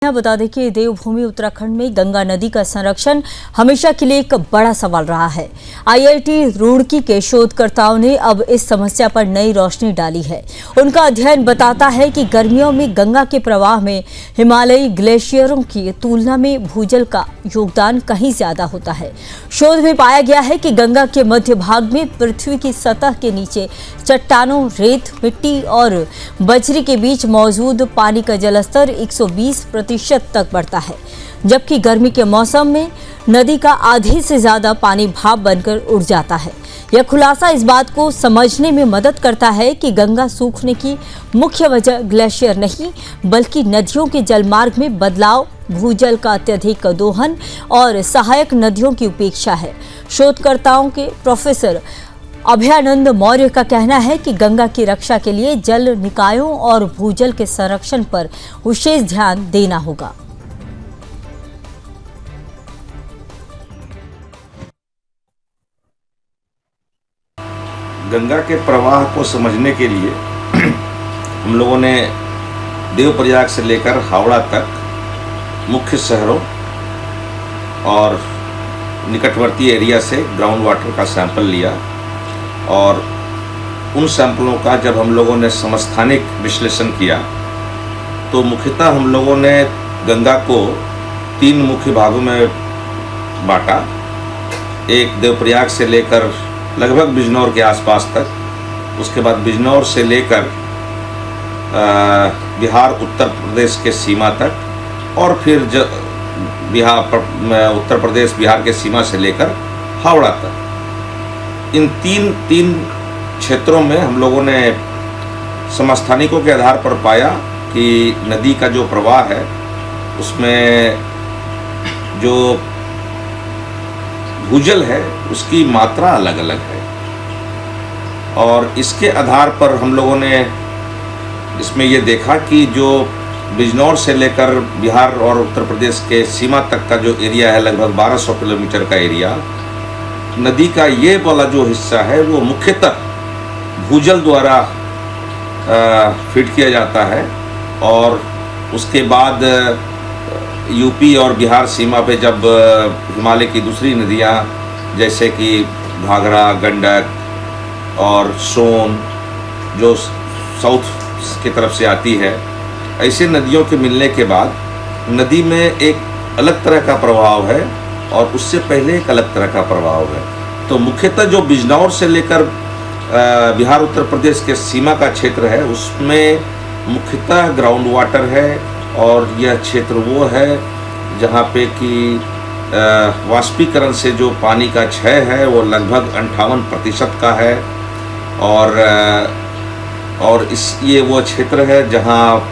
बता दें कि देवभूमि उत्तराखंड में गंगा नदी का संरक्षण हमेशा के लिए एक बड़ा सवाल रहा है। आईआईटी रुड़की के शोधकर्ताओं ने अब इस समस्या पर नई रोशनी डाली है। उनका अध्ययन बताता है कि गर्मियों में गंगा के प्रवाह में हिमालयी ग्लेशियरों की तुलना में भूजल का योगदान कहीं ज्यादा होता है। शोध में पाया गया है कि गंगा के मध्य भाग में पृथ्वी की सतह के नीचे चट्टानों, रेत, मिट्टी और बजरी के बीच मौजूद पानी का जलस्तर 120% तक बढ़ता है, जबकि गर्मी के मौसम में नदी का आधे से ज्यादा पानी भाप बनकर उड़ जाता है। यह खुलासा इस बात को समझने में मदद करता है कि गंगा सूखने की मुख्य वजह ग्लेशियर नहीं, बल्कि नदियों के जलमार्ग में बदलाव, भूजल का अत्यधिक दोहन और सहायक नदियों की उपेक्षा है। शोधकर्ताओं के प्रोफेसर अभयानंद मौर्य का कहना है कि गंगा की रक्षा के लिए जल निकायों और भूजल के संरक्षण पर विशेष ध्यान देना होगा। गंगा के प्रवाह को समझने के लिए हम लोगों ने देवप्रयाग से लेकर हावड़ा तक मुख्य शहरों और निकटवर्ती एरिया से ग्राउंड वाटर का सैंपल लिया और उन सैंपलों का जब हम लोगों ने समस्थानिक विश्लेषण किया तो मुख्यतः हम लोगों ने गंगा को 3 मुख्य भागों में बांटा। एक देवप्रयाग से लेकर लगभग बिजनौर के आसपास तक, उसके बाद बिजनौर से लेकर बिहार उत्तर प्रदेश के सीमा तक और फिर उत्तर प्रदेश बिहार के सीमा से लेकर हावड़ा तक। इन तीन क्षेत्रों में हम लोगों ने समस्थानिकों के आधार पर पाया कि नदी का जो प्रवाह है उसमें जो भूजल है उसकी मात्रा अलग अलग है और इसके आधार पर हम लोगों ने इसमें ये देखा कि जो बिजनौर से लेकर बिहार और उत्तर प्रदेश के सीमा तक का जो एरिया है, लगभग 1200 किलोमीटर का एरिया, नदी का ये वाला जो हिस्सा है वो मुख्यतः भूजल द्वारा फीड किया जाता है और उसके बाद यूपी और बिहार सीमा पे जब हिमालय की दूसरी नदियाँ जैसे कि घाघरा, गंडक और सोन जो साउथ की तरफ से आती है, ऐसे नदियों के मिलने के बाद नदी में एक अलग तरह का प्रभाव है और उससे पहले एक अलग तरह का प्रभाव है। तो मुख्यतः जो बिजनौर से लेकर बिहार उत्तर प्रदेश के सीमा का क्षेत्र है उसमें मुख्यतः ग्राउंड वाटर है और यह क्षेत्र वो है जहाँ पे कि वाष्पीकरण से जो पानी का क्षय है वो लगभग 58% का है और ये वो क्षेत्र है जहाँ